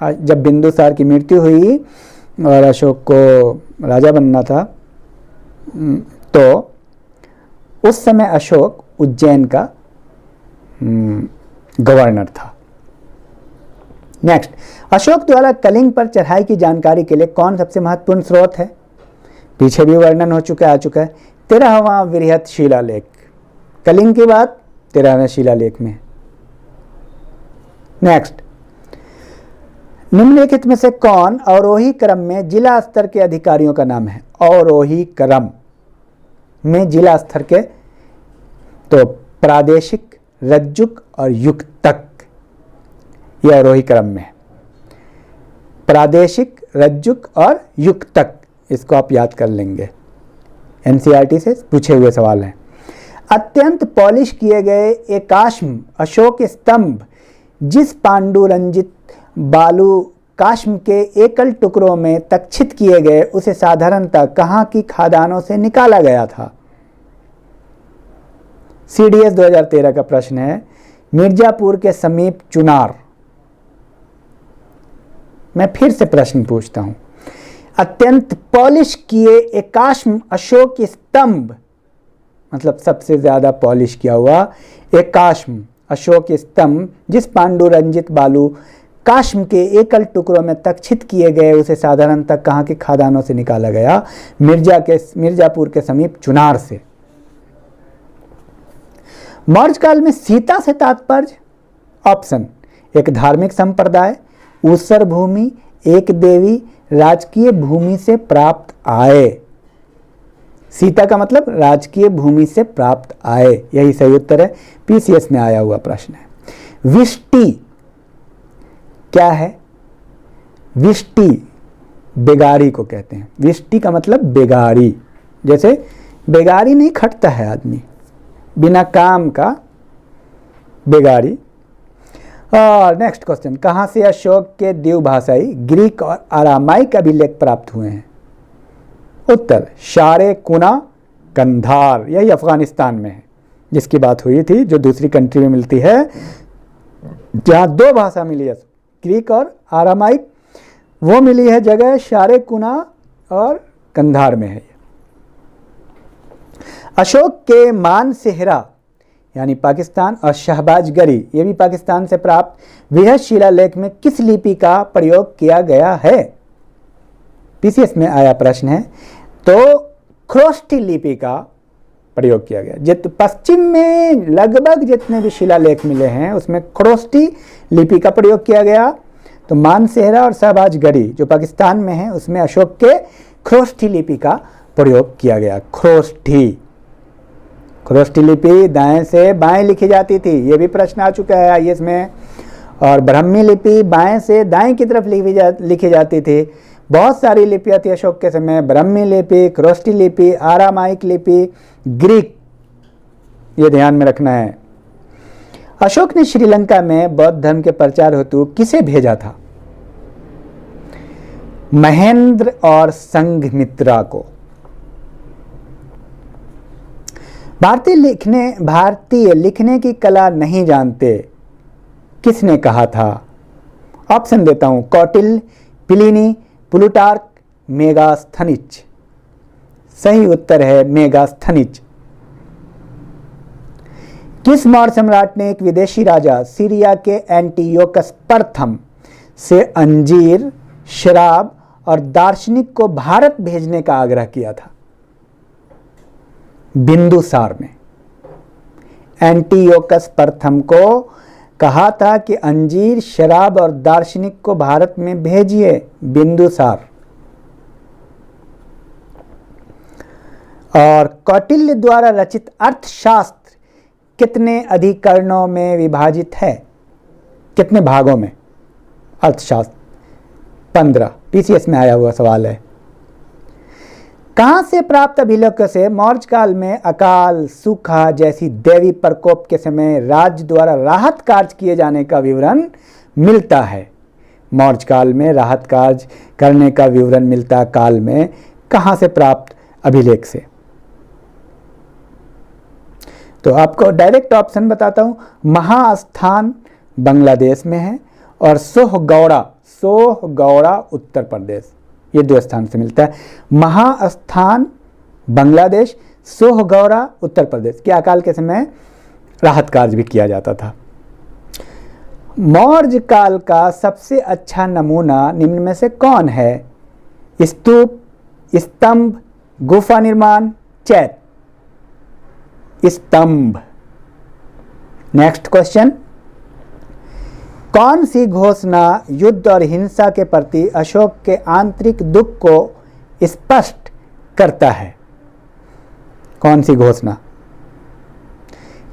जब बिंदुसार की मृत्यु हुई और अशोक को राजा बनना था, तो उस समय अशोक उज्जैन का गवर्नर था। नेक्स्ट, अशोक द्वारा कलिंग पर चढ़ाई की जानकारी के लिए कौन सबसे महत्वपूर्ण स्रोत है? पीछे भी वर्णन हो चुका है, आ चुका है। 13वां वृहत शिलालेख। कलिंग की बात 13वें शिलालेख में। नेक्स्ट, निम्नलिखित में से कौन अवरोही क्रम में जिला स्तर के अधिकारियों का नाम है? अवरोही क्रम में जिला स्तर के, तो प्रादेशिक, रज्जुक और युक्तक। यह अवरोही क्रम में है। प्रादेशिक, रज्जुक और युक्तक, इसको आप याद कर लेंगे, एनसीईआरटी से पूछे हुए सवाल हैं। अत्यंत पॉलिश किए गए एकाश्म अशोक स्तंभ जिस पांडुरंजित बालू काश्म के एकल टुकड़ों में तक्षित किए गए, उसे साधारणतः कहाँ की खादानों से निकाला गया था? CDS 2013 का प्रश्न है। मिर्जापुर के समीप चुनार। मैं फिर से प्रश्न पूछता हूं, अत्यंत पॉलिश किए एकाश्म अशोक स्तंभ, मतलब सबसे ज्यादा पॉलिश किया हुआ एकाश्म अशोक स्तंभ जिस पांडुरंजित बालू काश्म के एकल टुकड़ों में तक्षित किए गए, उसे साधारणतः कहाँ के खादानों से निकाला गया? मिर्जापुर के समीप चुनार से। मौर्य काल में सीता से तात्पर्य? ऑप्शन, एक धार्मिक संप्रदाय, ऊसर भूमि, एक देवी, राजकीय भूमि से प्राप्त आय। सीता का मतलब राजकीय भूमि से प्राप्त आय, यही सही उत्तर है। पीसीएस में आया हुआ प्रश्न है। विष्टि क्या है? विष्टि बेगारी को कहते हैं। विष्टि का मतलब बेगारी, जैसे बेगारी नहीं खटता है आदमी, बिना काम का बेगारी। और नेक्स्ट क्वेश्चन, कहाँ से अशोक के द्विभाषाई ग्रीक और आरामाइक अभिलेख प्राप्त हुए हैं? उत्तर, शारे कुना कंधार, यही अफगानिस्तान में है, जिसकी बात हुई थी, जो दूसरी कंट्री में मिलती है, जहाँ दो भाषा मिली है, ग्रीक और आरामाइक। वो मिली है जगह शारे कुना और कंधार में है। अशोक के मानसेहरा यानी पाकिस्तान और शहबाजगरी, ये भी पाकिस्तान से प्राप्त वृहत शिलालेख में किस लिपि का प्रयोग किया गया है? पीसीएस में आया प्रश्न है। तो ख्रोष्टी लिपि का प्रयोग किया गया। पश्चिम में लगभग जितने भी शिलालेख मिले हैं उसमें ख्रोष्टी लिपि का प्रयोग किया गया। तो मानसेहरा और शहबाजगरी जो पाकिस्तान में है, उसमें अशोक के ख्रोष्टी लिपि का प्रयोग किया गया। ख्रोष्टी लिपि दाएं से बाएं लिखी जाती थी, ये भी प्रश्न आ चुका है आईएएस में। और ब्राह्मी लिपि बाएं से दाएं की तरफ लिखी जाती थी। बहुत सारी लिपियाँ थी अशोक के समय, ब्राह्मी लिपि, खरोष्टी लिपि, आरामाइक लिपि, ग्रीक, ये ध्यान में रखना है। अशोक ने श्रीलंका में बौद्ध धर्म के प्रचार हेतु किसे भेजा था? महेंद्र और संघमित्रा को। भारतीय लिखने की कला नहीं जानते, किसने कहा था? ऑप्शन देता हूं, कौटिल्य, प्लिनी, प्लूटार्क, मेगास्थनीज। सही उत्तर है मेगास्थनीज। किस मौर्य सम्राट ने एक विदेशी राजा सीरिया के एंटियोकस प्रथम से अंजीर, शराब और दार्शनिक को भारत भेजने का आग्रह किया था? बिंदुसार ने एंटियोकस प्रथम को कहा था कि अंजीर, शराब और दार्शनिक को भारत में भेजिए, बिंदुसार। और कौटिल्य द्वारा रचित अर्थशास्त्र कितने अधिकरणों में विभाजित है? कितने भागों में? अर्थशास्त्र 15, पीसीएस में आया हुआ सवाल है। कहां से प्राप्त अभिलेख से मौर्य काल में अकाल, सूखा जैसी दैवी प्रकोप के समय राज्य द्वारा राहत कार्य किए जाने का विवरण मिलता है? मौर्य काल में राहत कार्य करने का विवरण मिलता काल में कहां से प्राप्त अभिलेख से? तो आपको डायरेक्ट ऑप्शन बताता हूं, महास्थान बांग्लादेश में है और सोहगौड़ा उत्तर प्रदेश, ये 2 स्थान से मिलता है। महास्थान बांग्लादेश, सोहगौड़ा उत्तर प्रदेश के अकाल के समय राहत कार्य भी किया जाता था। मौर्य काल का सबसे अच्छा नमूना निम्न में से कौन है? स्तूप, स्तंभ, गुफा निर्माण, चैत्य। स्तंभ। नेक्स्ट क्वेश्चन, कौन सी घोषणा युद्ध और हिंसा के प्रति अशोक के आंतरिक दुख को स्पष्ट करता है? कौन सी घोषणा?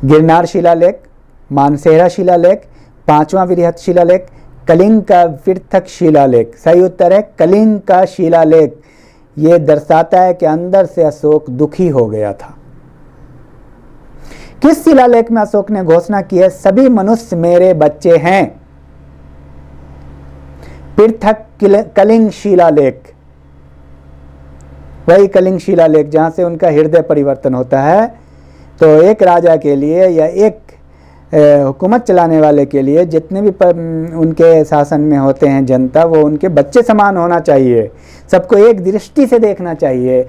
गिरनार शिलालेख, मानसेहरा शिलालेख, 5वां वृहत शिलालेख, कलिंग का पृथक शिलालेख। सही उत्तर है कलिंग का शिलालेख। ये दर्शाता है कि अंदर से अशोक दुखी हो गया था। किस शिलालेख में अशोक ने घोषणा की है, सभी मनुष्य मेरे बच्चे हैं? पृथक कलिंग शिलालेख, वही कलिंग शिलालेख जहां से उनका हृदय परिवर्तन होता है। तो एक राजा के लिए या एक हुकूमत चलाने वाले के लिए जितने भी उनके शासन में होते हैं जनता, वो उनके बच्चे समान होना चाहिए, सबको एक दृष्टि से देखना चाहिए,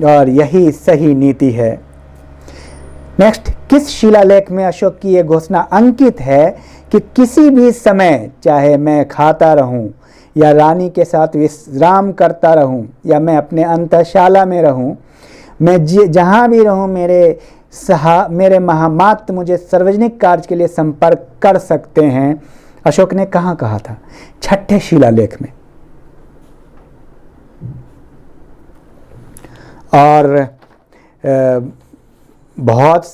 और यही सही नीति है। नेक्स्ट, किस शिलालेख में अशोक की यह घोषणा अंकित है कि किसी भी समय, चाहे मैं खाता रहूं या रानी के साथ विश्राम करता रहूं या मैं अपने अंतशाला में रहूं, मैं जहां भी रहूं, मेरे महामात्र मुझे सार्वजनिक कार्य के लिए संपर्क कर सकते हैं? अशोक ने कहाँ कहा था? 6ठे शिलालेख में। और बहुत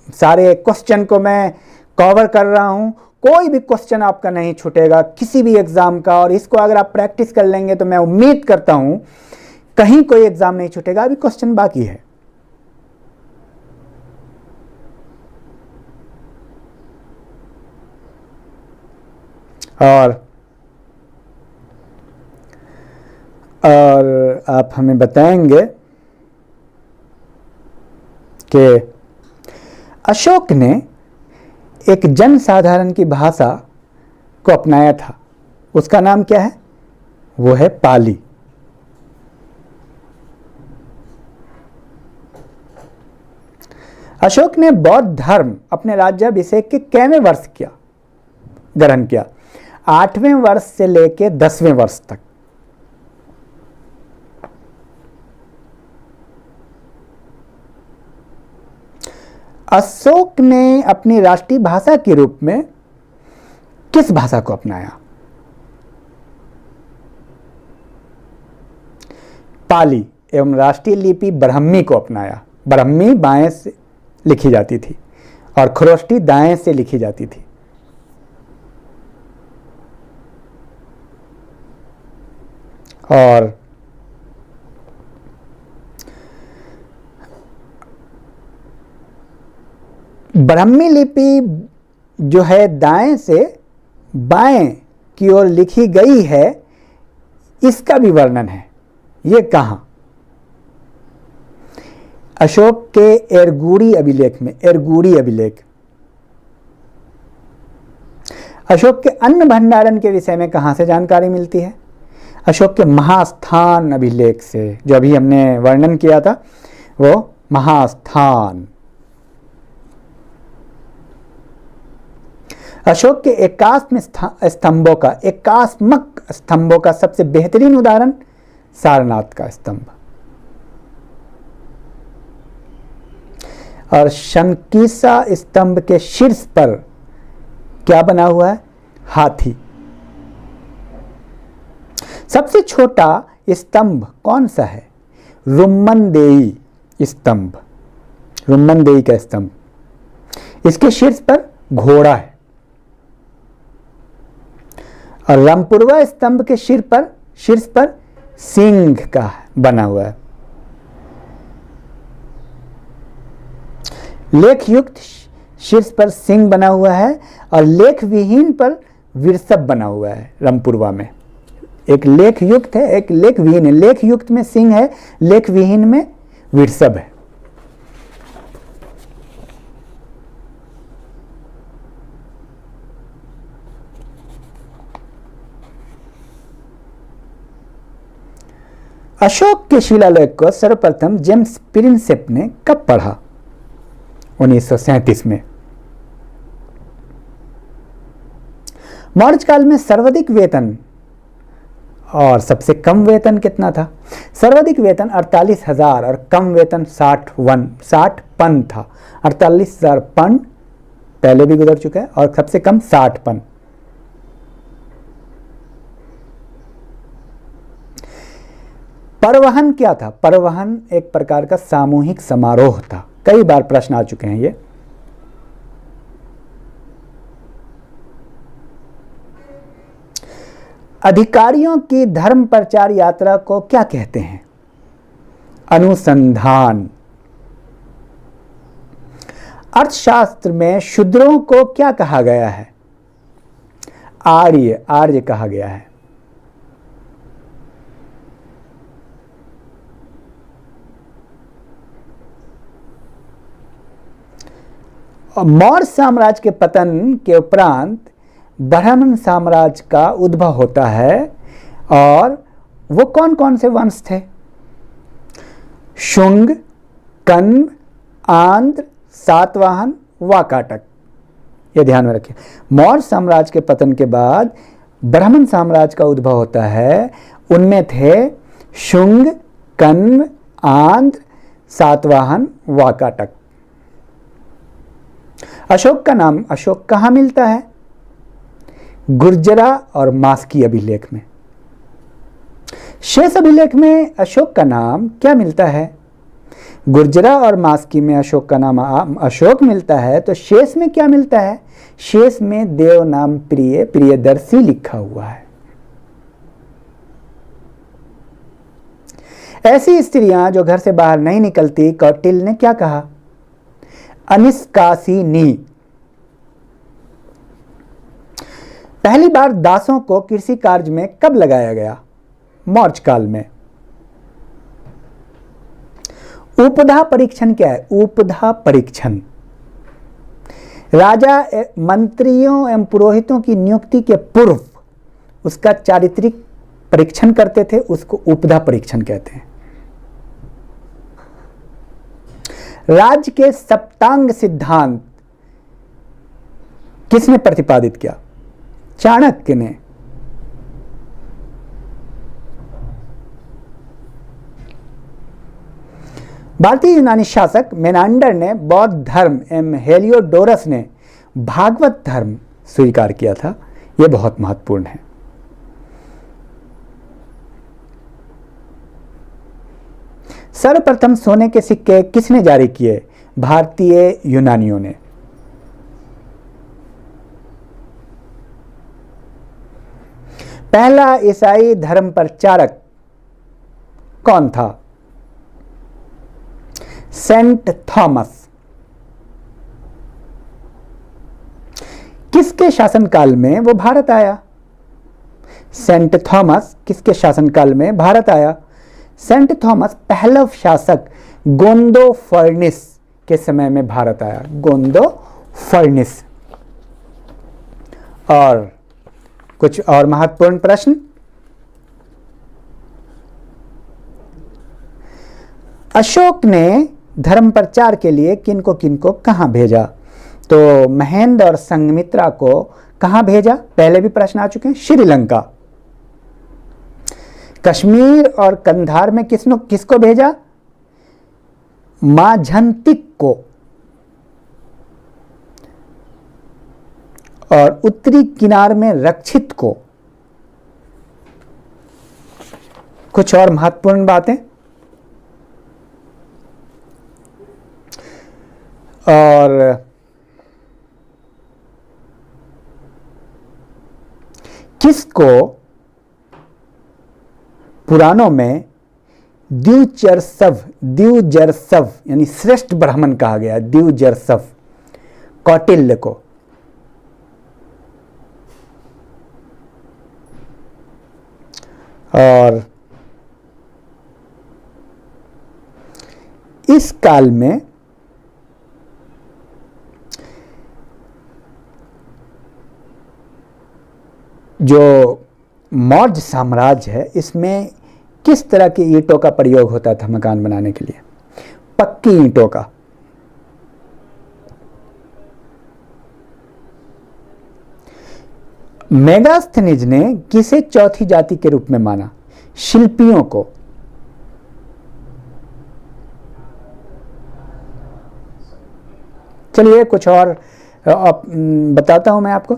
सारे क्वेश्चन को मैं कवर कर रहा हूं, कोई भी क्वेश्चन आपका नहीं छूटेगा किसी भी एग्जाम का, और इसको अगर आप प्रैक्टिस कर लेंगे तो मैं उम्मीद करता हूं कहीं कोई एग्जाम नहीं छूटेगा। अभी क्वेश्चन बाकी है। और आप हमें बताएंगे कि अशोक ने एक जनसाधारण की भाषा को अपनाया था, उसका नाम क्या है? वो है पाली। अशोक ने बौद्ध धर्म अपने राज्याभिषेक के कितवें वर्ष ग्रहण किया? 8वें वर्ष से लेकर 10वें वर्ष तक। अशोक ने अपनी राष्ट्रीय भाषा के रूप में किस भाषा को अपनाया? पाली एवं राष्ट्रीय लिपि ब्राह्मी को अपनाया। ब्राह्मी बाएं से लिखी जाती थी और खरोष्टी दाएं से लिखी जाती थी। और ब्राह्मी लिपि जो है दाएं से बाएं की ओर लिखी गई है, इसका भी वर्णन है। ये कहां? अशोक के एरगुड़ी अभिलेख में। एरगुड़ी अभिलेख अशोक के अन्न भंडारण के विषय में कहां से जानकारी मिलती है? अशोक के महास्थान अभिलेख से, जो अभी हमने वर्णन किया था, वो महास्थान। अशोक के एकात्मक स्तंभों का सबसे बेहतरीन उदाहरण सारनाथ का स्तंभ। और शंकिसा स्तंभ के शीर्ष पर क्या बना हुआ है? हाथी। सबसे छोटा स्तंभ कौन सा है? रुम्मनदेई स्तंभ। रुम्मनदेई का स्तंभ, इसके शीर्ष पर घोड़ा है। और रामपुरवा स्तंभ के शीर्ष पर सिंह का बना हुआ है। लेख युक्त शीर्ष पर सिंह बना हुआ है और लेख विहीन पर वृषभ बना हुआ है। रामपुरवा में एक लेख युक्त है, एक लेख विहीन है। लेख युक्त में सिंह है, लेख विहीन में वृषभ है। अशोक के शिलालेख को सर्वप्रथम जेम्स प्रिंसेप ने कब पढ़ा? 1937 में। मौर्य काल में सर्वाधिक वेतन और सबसे कम वेतन कितना था? सर्वाधिक वेतन 48,000 और कम वेतन 60 पन था। 48,000 पन पहले भी गुजर चुका है और सबसे कम 60 पन। परवहन क्या था? परवहन एक प्रकार का सामूहिक समारोह था। कई बार प्रश्न आ चुके हैं ये। अधिकारियों की धर्म प्रचार यात्रा को क्या कहते हैं? अनुसंधान। अर्थशास्त्र में शूद्रों को क्या कहा गया है? आर्य। आर्य कहा गया है। मौर्य साम्राज्य के पतन के उपरांत ब्राह्मण साम्राज्य का उद्भव होता है। और वो कौन कौन से वंश थे? शुंग, कण्व, आंध्र, सातवाहन, वाकाटक। ये ध्यान में रखिए। मौर्य साम्राज्य के पतन के बाद ब्राह्मण साम्राज्य का उद्भव होता है। उनमें थे शुंग, कण्व, आंध्र, सातवाहन, वाकाटक। अशोक का नाम अशोक कहाँ मिलता है? गुर्जरा और मास्की अभिलेख में। शेष अभिलेख में अशोक का नाम क्या मिलता है? गुर्जरा और मास्की में अशोक का नाम अशोक मिलता है, तो शेष में क्या मिलता है? शेष में देव नाम प्रिय, प्रियदर्शी लिखा हुआ है। ऐसी स्त्रियां जो घर से बाहर नहीं निकलती, कौटिल्य ने क्या कहा? अनिष्कासिनी। पहली बार दासों को कृषि कार्य में कब लगाया गया? मौर्य काल में। उपधा परीक्षण क्या है? उपधा परीक्षण राजा मंत्रियों एवं पुरोहितों की नियुक्ति के पूर्व उसका चारित्रिक परीक्षण करते थे, उसको उपधा परीक्षण कहते हैं। राज्य के सप्तांग सिद्धांत किसने प्रतिपादित किया? चाणक्य ने। भारतीय यूनानी शासक मेनांडर ने बौद्ध धर्म एवं हेलियोडोरस ने भागवत धर्म स्वीकार किया था। यह बहुत महत्वपूर्ण है। सर्वप्रथम सोने के सिक्के किसने जारी किए? भारतीय यूनानियों ने। पहला ईसाई धर्म प्रचारक कौन था? Saint Thomas. किसके शासनकाल में वो भारत आया? सेंट थॉमस किसके शासनकाल में भारत आया? सेंट थॉमस पहला शासक गोंदो फर्निस के समय में भारत आया। गोंदो फर्निस। और कुछ और महत्वपूर्ण प्रश्न। अशोक ने धर्म प्रचार के लिए किनको किनको कहां भेजा? तो महेंद्र और संघमित्रा को कहां भेजा? पहले भी प्रश्न आ चुके हैं। श्रीलंका। कश्मीर और कंधार में किसको भेजा? माझंतिक को। और उत्तरी किनार में रक्षित को। कुछ और महत्वपूर्ण बातें। और किसको पुराणों में द्विजरसव यानी श्रेष्ठ ब्राह्मण कहा गया? द्विजरसव। कौटिल्य को। और इस काल में जो मौर्य साम्राज्य है, इसमें किस तरह की ईंटों का प्रयोग होता था मकान बनाने के लिए? पक्की ईंटों का। मेगास्थनीज ने किसे चौथी जाति के रूप में माना? शिल्पियों को। चलिए कुछ और बताता हूं मैं आपको।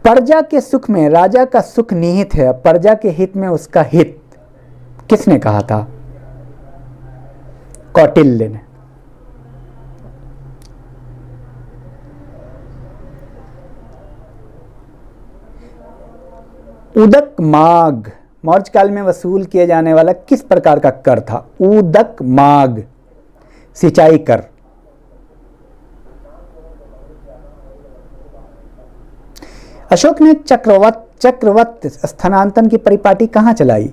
प्रजा के सुख में राजा का सुख निहित है, प्रजा के हित में उसका हित, किसने कहा था? कौटिल्य ने। उदक माग मौर्य काल में वसूल किए जाने वाला किस प्रकार का कर था? उदक माग, सिंचाई कर। अशोक ने चक्रवत स्थानांतरण की परिपाटी कहां चलाई?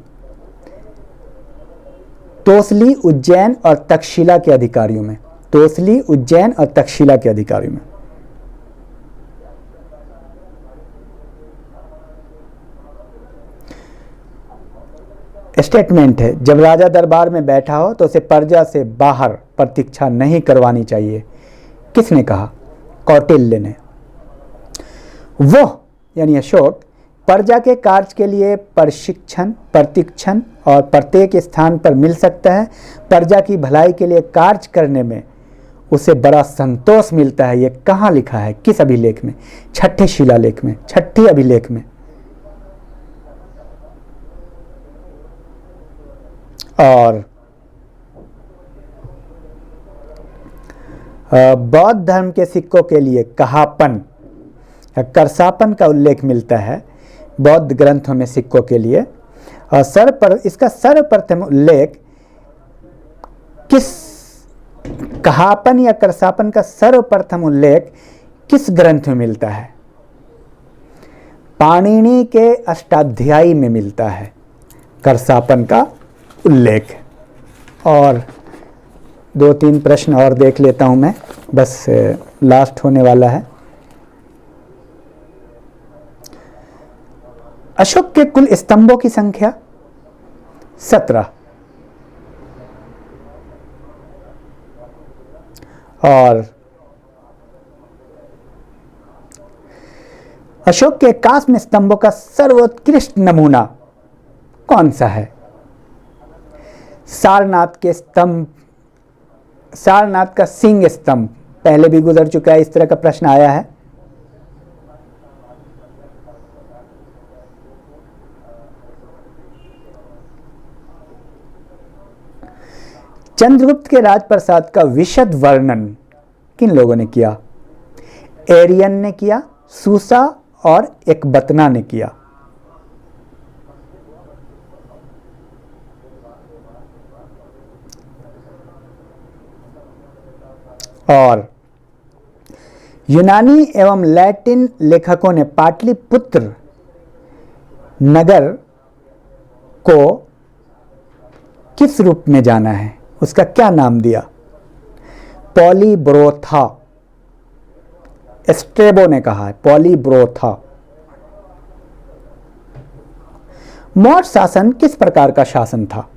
तोसली, उज्जैन और तक्षशिला के अधिकारियों में। तोसली, उज्जैन और तक्षशिला के अधिकारियों में। स्टेटमेंट है, जब राजा दरबार में बैठा हो तो उसे प्रजा से बाहर प्रतीक्षा नहीं करवानी चाहिए। किसने कहा? कौटिल्य ने। वो यानी अशोक प्रजा के कार्य के लिए प्रशिक्षण और प्रत्येक स्थान पर मिल सकता है। प्रजा की भलाई के लिए कार्य करने में उसे बड़ा संतोष मिलता है। ये कहाँ लिखा है? किस अभिलेख में? छठे शिलालेख में, छठी अभिलेख में। और बौद्ध धर्म के सिक्कों के लिए कहापन या करसापन का उल्लेख मिलता है बौद्ध ग्रंथों में सिक्कों के लिए। और इसका सर्वप्रथम उल्लेख कहापन या करसापन का सर्वप्रथम उल्लेख किस ग्रंथ में मिलता है? पाणिनि के अष्टाध्यायी में मिलता है करसापन का उल्लेख। और 2-3 प्रश्न और देख लेता हूं मैं, बस लास्ट होने वाला है। अशोक के कुल स्तंभों की संख्या 17। और अशोक के कांस्य स्तंभों का सर्वोत्कृष्ट नमूना कौन सा है? सारनाथ के स्तंभ, सारनाथ का सिंह स्तंभ। पहले भी गुजर चुका है, इस तरह का प्रश्न आया है। चंद्रगुप्त के राजप्रसाद का विशद वर्णन किन लोगों ने किया? एरियन ने किया, सूसा और एकबतना ने किया। और यूनानी एवं लैटिन लेखकों ने पाटलिपुत्र नगर को किस रूप में जाना है, उसका क्या नाम दिया? पॉलीब्रोथा। एस्ट्रेबो ने कहा है पॉलीब्रोथा। मौर्य शासन किस प्रकार का शासन था?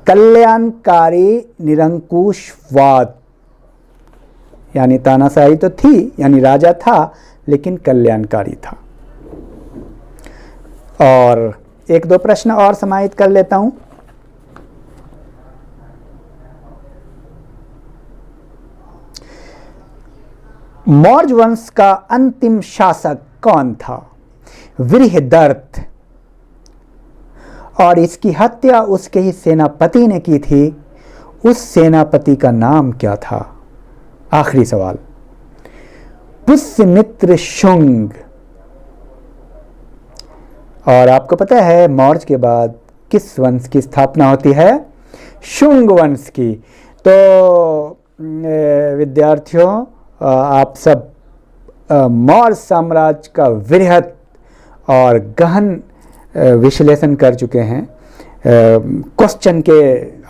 कल्याणकारी निरंकुशवाद, यानी तानाशाही तो थी, यानी राजा था लेकिन कल्याणकारी था। और एक दो प्रश्न और समाहित कर लेता हूं। मौर्य वंश का अंतिम शासक कौन था? बृहदर्थ। और इसकी हत्या उसके ही सेनापति ने की थी। उस सेनापति का नाम क्या था? आखिरी सवाल। पुष्यमित्र शुंग। और आपको पता है मौर्य के बाद किस वंश की स्थापना होती है? शुंग वंश की। तो विद्यार्थियों, आप सब मौर्य साम्राज्य का वृहद और गहन विश्लेषण कर चुके हैं क्वेश्चन के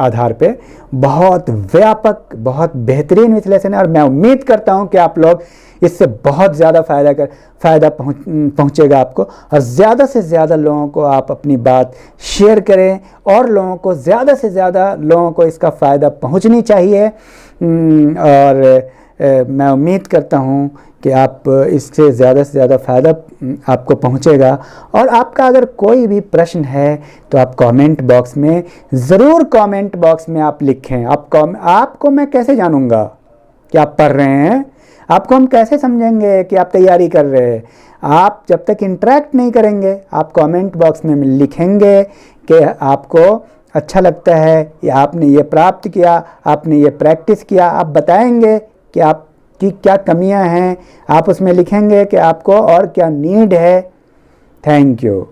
आधार पे। बहुत व्यापक, बहुत बेहतरीन विश्लेषण है और मैं उम्मीद करता हूं कि आप लोग इससे बहुत ज़्यादा फ़ायदा पहुंचेगा आपको। और ज़्यादा से ज़्यादा लोगों को आप अपनी बात शेयर करें और लोगों को ज़्यादा से ज़्यादा लोगों को इसका फ़ायदा पहुंचनी चाहिए। और मैं उम्मीद करता हूं कि आप इससे ज़्यादा से ज़्यादा फ़ायदा आपको पहुंचेगा। और आपका अगर कोई भी प्रश्न है तो आप कमेंट बॉक्स में ज़रूर, कमेंट बॉक्स में आप लिखें। आपको मैं कैसे जानूंगा कि आप पढ़ रहे हैं? आपको हम कैसे समझेंगे कि आप तैयारी कर रहे हैं? आप जब तक इंटरेक्ट नहीं करेंगे, आप कमेंट बॉक्स में लिखेंगे कि आपको अच्छा लगता है या आपने ये प्राप्त किया, आपने ये प्रैक्टिस किया। आप बताएंगे कि आपकी क्या कमियां हैं, आप उसमें लिखेंगे कि आपको और क्या नीड है। Thank you.